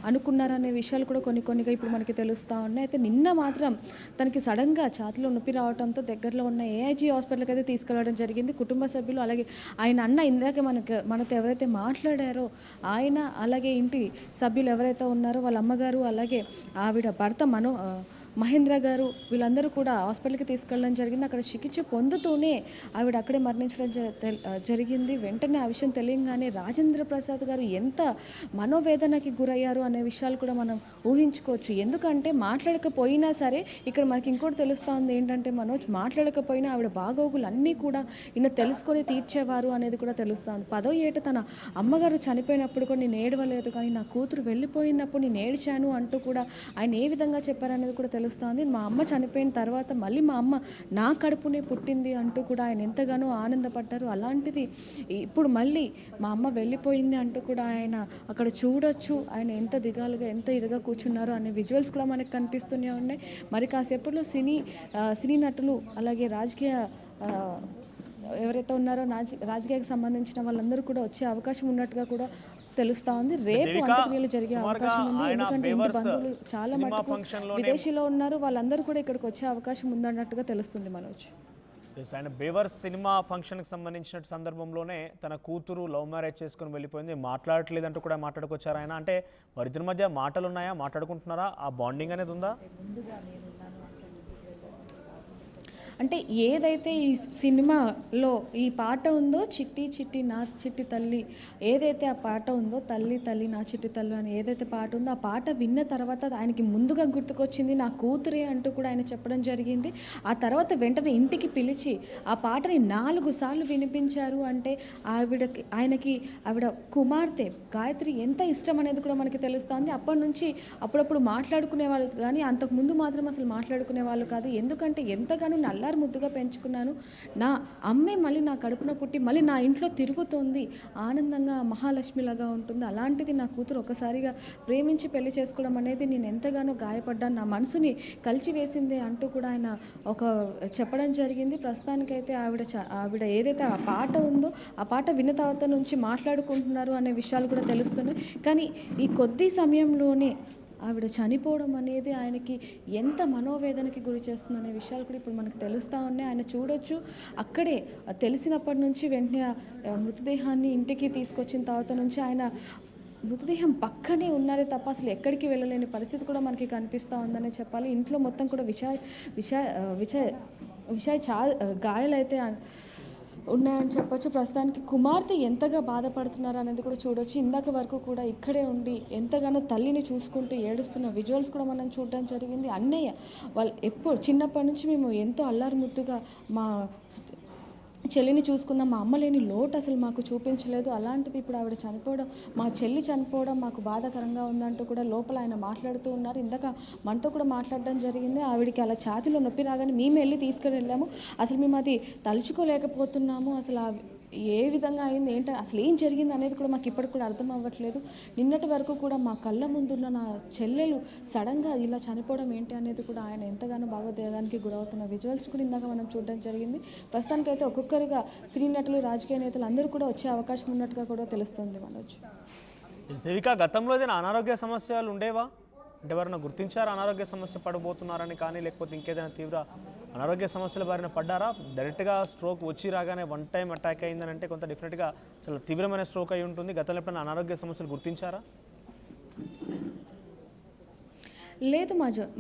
అనుకున్నారనే విషయాలు కూడా కొన్ని కొన్నిగా ఇప్పుడు మనకి తెలుస్తా ఉన్నాయి. అయితే నిన్న మాత్రం తనకి సడెన్‌గా ఛాతీలో నొప్పి రావడంతో దగ్గరలో ఉన్న ఏఐజీ హాస్పిటల్‌కి అయితే తీసుకెళ్లడం జరిగింది. కుటుంబ సభ్యులు అలాగే ఆయన అన్న ఇందాక మనతో ఎవరైతే మాట్లాడారో ఆయన అలాగే ఇంటి సభ్యులు ఎవరైతే ఉన్నారో వాళ్ళ అమ్మగారు అలాగే ఆవిడ భర్త మహేంద్ర గారు వీళ్ళందరూ కూడా హాస్పిటల్‌కి తీసుకెళ్ళడం జరిగింది. అక్కడ చికిత్స పొందుతూనే ఆవిడ అక్కడే మరణించడం జరిగింది. వెంటనే ఆ విషయం తెలియంగానే రాజేంద్ర ప్రసాద్ గారు ఎంత మనోవేదనకి గురయ్యారు అనే విషయాలు కూడా మనం ఊహించుకోవచ్చు. ఎందుకంటే మాట్లాడకపోయినా సరే ఇక్కడ మనకి ఇంకోటి తెలుస్తా ఉంది ఏంటంటే మనోజ్ మాట్లాడకపోయినా ఆవిడ బాగోగులన్నీ కూడా ఈయన తెలుసుకొని తీర్చేవారు అనేది కూడా తెలుస్తా ఉంది. 10వ ఏట తన అమ్మగారు చనిపోయినప్పుడు కూడా నేను ఏడవలేదు కానీ నా కూతురు వెళ్ళిపోయినప్పుడు నేను ఏడ్చాను అంటూ కూడా ఆయన ఏ విధంగా చెప్పారనేది కూడా తెలుస్తుంది. మా అమ్మ చనిపోయిన తర్వాత మళ్ళీ మా అమ్మ నా కడుపునే పుట్టింది అంటూ కూడా ఆయన ఎంతగానో ఆనందపడ్డారు. అలాంటిది ఇప్పుడు మళ్ళీ మా అమ్మ వెళ్ళిపోయింది అంటూ కూడా ఆయన అక్కడ చూడొచ్చు. ఆయన ఎంత దిగాలుగా ఎంత ఇదిగా కూర్చున్నారు అనే విజువల్స్ కూడా మనకు కనిపిస్తూనే ఉన్నాయి. మరి కాసేపట్లో సినీ నటులు అలాగే రాజకీయ ఎవరైతే ఉన్నారో రాజకీయానికి సంబంధించిన వాళ్ళందరూ కూడా వచ్చే అవకాశం ఉన్నట్టుగా కూడా తెలుస్తా ఉంది. రేపు అంత్యక్రియలు జరిగే అవకాశం ఉంది. ఎందుకంటే ఇంటి బంధువులు చాలా మటుకు విదేశీలో ఉన్నారు. వాళ్ళందరూ కూడా ఇక్కడికి వచ్చే అవకాశం ఉందన్నట్టుగా తెలుస్తుంది మనోజ్. ఆయన బేవర్స్ సినిమా ఫంక్షన్కి సంబంధించిన సందర్భంలోనే తన కూతురు లవ్ మ్యారేజ్ చేసుకుని వెళ్ళిపోయింది. మాట్లాడట్లేదంటూ కూడా మాట్లాడుకొచ్చారు ఆయన. అంటే వారిద్దరి మధ్య మాటలు ఉన్నాయా, మాట్లాడుకుంటున్నారా, ఆ బాండింగ్ అనేది ఉందా? అంటే ఏదైతే ఈ సినిమాలో ఈ పాట ఉందో చిట్టి చిట్టి నా చిట్టి తల్లి, ఏదైతే ఆ పాట ఉందో తల్లి తల్లి నా చిట్టి తల్లి అని ఏదైతే పాట ఉందో ఆ పాట విన్న తర్వాత ఆయనకి ముందుగా గుర్తుకొచ్చింది నా కూతురే అంటూ కూడా ఆయన చెప్పడం జరిగింది. ఆ తర్వాత వెంటనే ఇంటికి పిలిచి ఆ పాటని 4 సార్లు వినిపించారు. అంటే ఆయనకి ఆవిడ కుమార్తె గాయత్రి ఎంత ఇష్టం అనేది కూడా మనకి తెలుస్తుంది. అప్పటి నుంచి అప్పుడప్పుడు మాట్లాడుకునేవాళ్ళు కానీ అంతకుముందు మాత్రం అసలు మాట్లాడుకునే వాళ్ళు కాదు. ఎందుకంటే ఎంతగానో నల్లారు ముద్దుగా పెంచుకున్నాను. నా అమ్మే మళ్ళీ నా కడుపున పుట్టి మళ్ళీ నా ఇంట్లో తిరుగుతోంది, ఆనందంగా మహాలక్ష్మిలాగా ఉంటుంది. అలాంటిది నా కూతురు ఒకసారిగా ప్రేమించి పెళ్లి చేసుకోవడం అనేది నేను ఎంతగానో గాయపడ్డాను, నా మనసుని కలిచివేసింది అంటూ కూడా ఆయన చెప్పడం జరిగింది. ప్రస్తుతానికైతే ఆవిడ ఏదైతే ఆ పాట ఉందో ఆ పాట విన్న తర్వాత నుంచి మాట్లాడుకుంటున్నారు అనే విషయాలు కూడా తెలుస్తున్నాయి. కానీ ఈ కొద్ది సమయంలోనే ఆవిడ చనిపోవడం అనేది ఆయనకి ఎంత మనోవేదనకి గురి చేస్తుందనే విషయాలు కూడా ఇప్పుడు మనకు తెలుస్తూ ఉన్నాయి. ఆయన చూడొచ్చు అక్కడే తెలిసినప్పటి నుంచి వెంటనే మృతదేహాన్ని ఇంటికి తీసుకొచ్చిన తర్వాత నుంచి ఆయన మృతదేహం పక్కనే ఉన్నారే తప్ప అసలు ఎక్కడికి వెళ్ళలేని పరిస్థితి కూడా మనకి కనిపిస్తూ ఉందనే చెప్పాలి. ఇంట్లో మొత్తం కూడా గాయాలైతే ఉన్నాయని చెప్పొచ్చు. ప్రస్తుతానికి కుమార్తె ఎంతగా బాధపడుతున్నారు అనేది కూడా చూడొచ్చు. ఇందాక వరకు కూడా ఇక్కడే ఉండి ఎంతగానో తల్లిని చూసుకుంటూ ఏడుస్తున్న విజువల్స్ కూడా మనం చూడడం జరిగింది. అన్నయ్య వాళ్ళు చిన్నప్పటి నుంచి మేము ఎంతో అల్లారు ముద్దుగా మా చెల్లిని చూసుకున్న మా అమ్మ లేని లోటు అసలు మాకు చూపించలేదు. అలాంటిది ఇప్పుడు ఆవిడ చనిపోవడం, మా చెల్లి చనిపోవడం మాకు బాధాకరంగా ఉందంటూ కూడా లోపల ఆయన మాట్లాడుతూ ఉన్నారు. ఇందాక మనతో కూడా మాట్లాడడం జరిగింది. ఆవిడికి అలా ఛాతీలో నొప్పి రాగానే మేము వెళ్ళి తీసుకుని వెళ్ళాము. అసలు మేము అది తలుచుకోలేకపోతున్నాము. అసలు ఏ విధంగా అయింది ఏంటంటే అసలు ఏం జరిగింది అనేది కూడా మాకు ఇప్పటికి కూడా అర్థం అవ్వట్లేదు. నిన్నటి వరకు కూడా మా కళ్ళ ముందున్న నా చెల్లెలు సడన్గా ఇలా చనిపోవడం ఏంటి అనేది కూడా ఆయన ఎంతగానో భావోద్వేగానికి గురవుతున్న విజువల్స్ కూడా ఇందాక మనం చూడడం జరిగింది. ప్రస్తుతానికైతే ఒక్కొక్కరిగా సినీ నటులు రాజకీయ నేతలు అందరూ కూడా వచ్చే అవకాశం ఉన్నట్టుగా కూడా తెలుస్తుంది మనోజ్. దేవిక, గతంలో ఏదైనా అనారోగ్య సమస్యలు ఉండేవా? అంటే ఎవరైనా గుర్తించారా అనారోగ్య సమస్య పడబోతున్నారని కానీ, లేకపోతే ఇంకేదైనా తీవ్ర అనారోగ్య సమస్యల బారిన పడ్డారా? డైరెక్ట్గా స్ట్రోక్ వచ్చి రాగానే వన్ టైం అటాక్ అయిందని అంటే కొంత డెఫినెట్గా చాలా తీవ్రమైన స్ట్రోక్ అయి ఉంటుంది. గతంలో ఎప్పుడైనా అనారోగ్య సమస్యలు గుర్తించారా? లేదు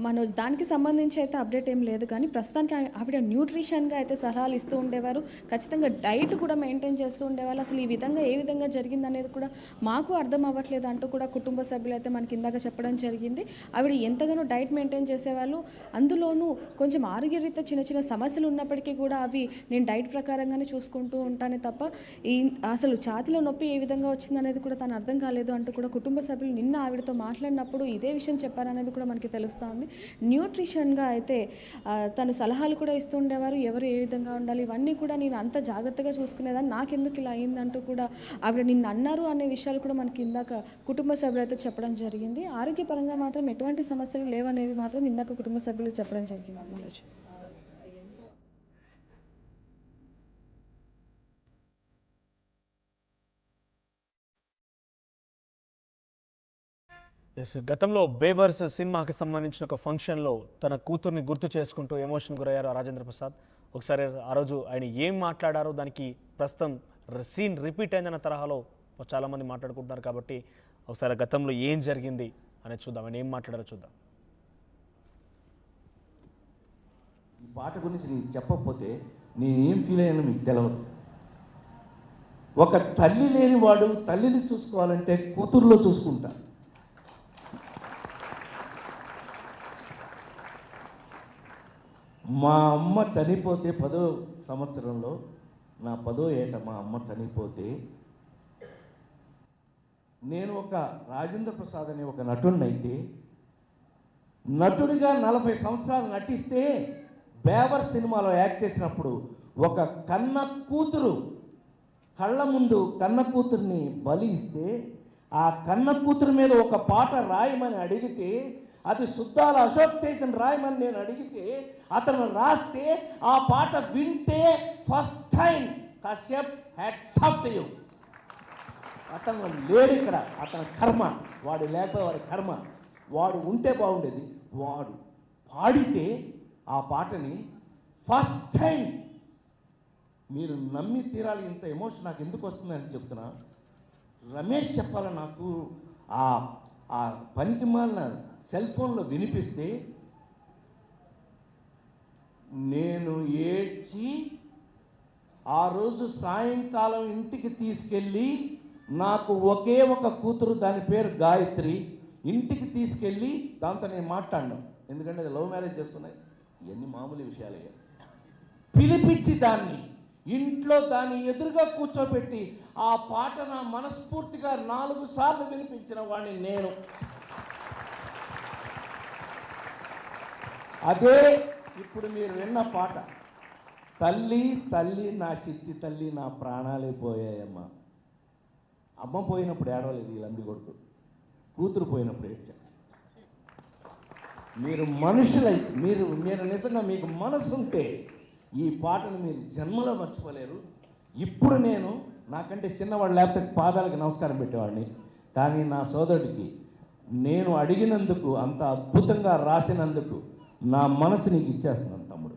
మనోజ్, దానికి సంబంధించి అయితే అప్డేట్ ఏం లేదు. కానీ ప్రస్తుతానికి ఆవిడ న్యూట్రిషన్గా అయితే సలహాలు ఇస్తూ ఉండేవారు. ఖచ్చితంగా డైట్ కూడా మెయింటైన్ చేస్తూ ఉండేవాళ్ళు. అసలు ఈ విధంగా ఏ విధంగా జరిగింది అనేది కూడా మాకు అర్థం అవ్వట్లేదు అంటూ కూడా కుటుంబ సభ్యులు అయితే మనకి ఇందాక చెప్పడం జరిగింది. ఆవిడ ఎంతగానో డైట్ మెయింటైన్ చేసేవాళ్ళు. అందులోనూ కొంచెం ఆరోగ్యరీత్యా చిన్న చిన్న సమస్యలు ఉన్నప్పటికీ కూడా అవి నేను డైట్ ప్రకారంగానే చూసుకుంటూ ఉంటానే తప్ప అసలు ఛాతీలో నొప్పి ఏ విధంగా వచ్చింది అనేది కూడా తను అర్థం కాలేదు అంటూ కూడా కుటుంబ సభ్యులు నిన్న ఆవిడతో మాట్లాడినప్పుడు ఇదే విషయం చెప్పారనేది కూడా మనకి తెలుస్తూ ఉంది. న్యూట్రిషన్గా అయితే తను సలహాలు కూడా ఇస్తూ ఉండేవారు. ఎవరు ఏ విధంగా ఉండాలి ఇవన్నీ కూడా నేను అంత జాగ్రత్తగా చూసుకునేదాన్ని, నాకెందుకు ఇలా అయిందంటూ కూడా ఆవిడ నిన్ను అన్నారు అనే విషయాలు కూడా మనకి ఇందాక కుటుంబ సభ్యులు అయితే చెప్పడం జరిగింది. ఆరోగ్యపరంగా మాత్రం ఎటువంటి సమస్యలు లేవనేవి మాత్రం ఇందాక కుటుంబ సభ్యులు చెప్పడం జరిగింది. Yes, గతంలో బేవర్స్ సినిమాకి సంబంధించిన ఒక ఫంక్షన్లో తన కూతుర్ని గుర్తు చేసుకుంటూ ఎమోషన్ గురయ్యారు రాజేంద్ర ప్రసాద్. ఒకసారి ఆ రోజు ఆయన ఏం మాట్లాడారో దానికి ప్రస్తుతం సీన్ రిపీట్ అయిందన్న తరహాలో చాలామంది మాట్లాడుకుంటున్నారు. కాబట్టి ఒకసారి గతంలో ఏం జరిగింది అనేది చూద్దాం, ఆయన ఏం మాట్లాడారో చూద్దాం. ఈ పాట గురించి నీకు చెప్పకపోతే నేనేం ఫీల్ అయ్యానో మీకు తెలియదు. ఒక తల్లి లేనివాడు తల్లిని చూసుకోవాలంటే కూతురులో చూసుకుంటా. మా అమ్మ చనిపోతే 10వ సంవత్సరంలో, నా 10వ ఏట మా అమ్మ చనిపోతే, నేను ఒక రాజేంద్ర ప్రసాద్ అనే ఒక నటుడిని అయితే, నటుడిగా 40 సంవత్సరాలు నటిస్తే బేవర్ సినిమాలో యాక్ట్ చేసినప్పుడు ఒక కన్న కూతురు కళ్ళ ముందు కన్న కూతుర్ని బలి ఇస్తే, ఆ కన్న కూతురు మీద ఒక పాట రాయమని అడిగితే, అది సుద్దాల అశోక్ తేజన్ రాయమని నేను అడిగితే అతను రాస్తే ఆ పాట వింటే first time Kashyap hats off to you. అతను లేడు ఇక్కడ, అతని కర్మ, వాడు లేకపోతే వాడి కర్మ. వాడు ఉంటే బాగుండేది. వాడు పాడితే ఆ పాటని ఫస్ట్ టైం మీరు నమ్మి తీరాలి. ఇంత ఎమోషన్ నాకు ఎందుకు వస్తుందని చెప్తున్నా. రమేష్ చెప్పాలి నాకు ఆ పనికి మాలిన సెల్ ఫోన్లో వినిపిస్తే నేను ఏడ్చి ఆ రోజు సాయంకాలం ఇంటికి తీసుకెళ్ళి, నాకు ఒకే ఒక కూతురు, దాని పేరు గాయత్రి, ఇంటికి తీసుకెళ్ళి దాంతో నేను మాట్లాడినాను. ఎందుకంటే అది లవ్ మ్యారేజ్ చేసుకున్నాయి, ఇవన్నీ మామూలు విషయాలే. పిలిపించి దాన్ని ఇంట్లో దాన్ని ఎదురుగా కూర్చోబెట్టి ఆ పాట నా మనస్ఫూర్తిగా 4 సార్లు వినిపించిన వాడిని నేను. అదే ఇప్పుడు మీరు విన్న పాట. తల్లి తల్లి నా చిట్టి తల్లి, నా ప్రాణాలే పోయాయమ్మా. అమ్మ పోయినప్పుడు ఏడవలేదు ఈ లంది కొడుకు, కూతురు పోయినప్పుడు ఏడ్చా. మీరు మనుషులై, మీరు నిజంగా మీకు మనసు ఉంటే ఈ పాటను మీరు జన్మలో మర్చిపోలేరు. ఇప్పుడు నేను నాకంటే చిన్నవాడు లేకపోతే పాదాలకు నమస్కారం పెట్టేవాడిని, కానీ నా సోదరుడికి నేను అడిగినందుకు, అంత అద్భుతంగా రాసినందుకు నా మనసు నీకు ఇచ్చేస్తున్నాను తమ్ముడు.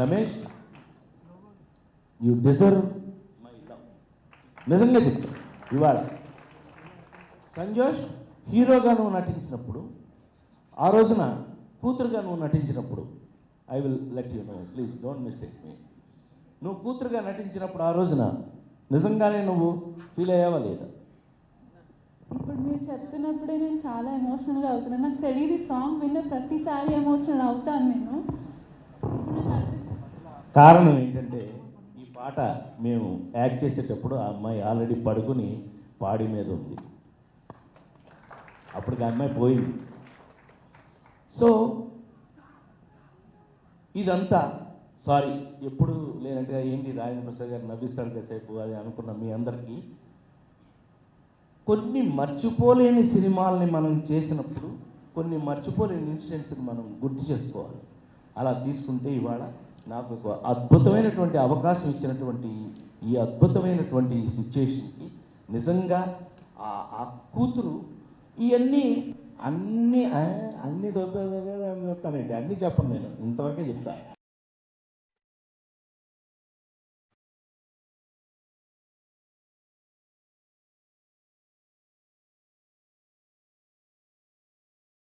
Ramesh, you deserve my love. నిజంగా చెప్తాను. ఇవాళ సంజోష్ హీరోగా నువ్వు నటించినప్పుడు, ఆ రోజున కూతురుగా నువ్వు నటించినప్పుడు, I will let you know, please don't mistake me. నువ్వు కూతురుగా నటించినప్పుడు ఆ రోజున నిజంగానే నువ్వు ఫీల్ అయ్యావా లేదా? ఇప్పుడు మీరు చెప్తున్నప్పుడే నేను చాలా ఎమోషనల్గా అవుతున్నాను. నాకు తెలియదు, సాంగ్ విన్న ప్రతిసారి ఎమోషనల్ అవుతాను నేను. కారణం ఏంటంటే ఈ పాట మేము యాక్ట్ చేసేటప్పుడు ఆ అమ్మాయి ఆల్రెడీ పడుకుని పాడి మీద ఉంది. అప్పటికి ఆ అమ్మాయి పోయింది. సో ఇదంతా సారీ, ఎప్పుడు లేదంటే ఏంటి రాజేంద్ర ప్రసాద్ గారు నవ్విస్తాడు కాసేపు అది అనుకున్న మీ అందరికీ, కొన్ని మర్చిపోలేని సినిమాలని మనం చేసినప్పుడు కొన్ని మర్చిపోలేని ఇన్సిడెంట్స్ని మనం గుర్తు చేసుకోవాలి. అలా తీసుకుంటే ఇవాళ నాకు ఒక అద్భుతమైనటువంటి అవకాశం ఇచ్చినటువంటి ఈ అద్భుతమైనటువంటి ఈ సిచ్యుయేషన్కి నిజంగా ఆ కూతురు ఇవన్నీ అన్నీ దొరుకుతానండి, అన్నీ చెప్పను నేను, ఇంతవరకే చెప్తా.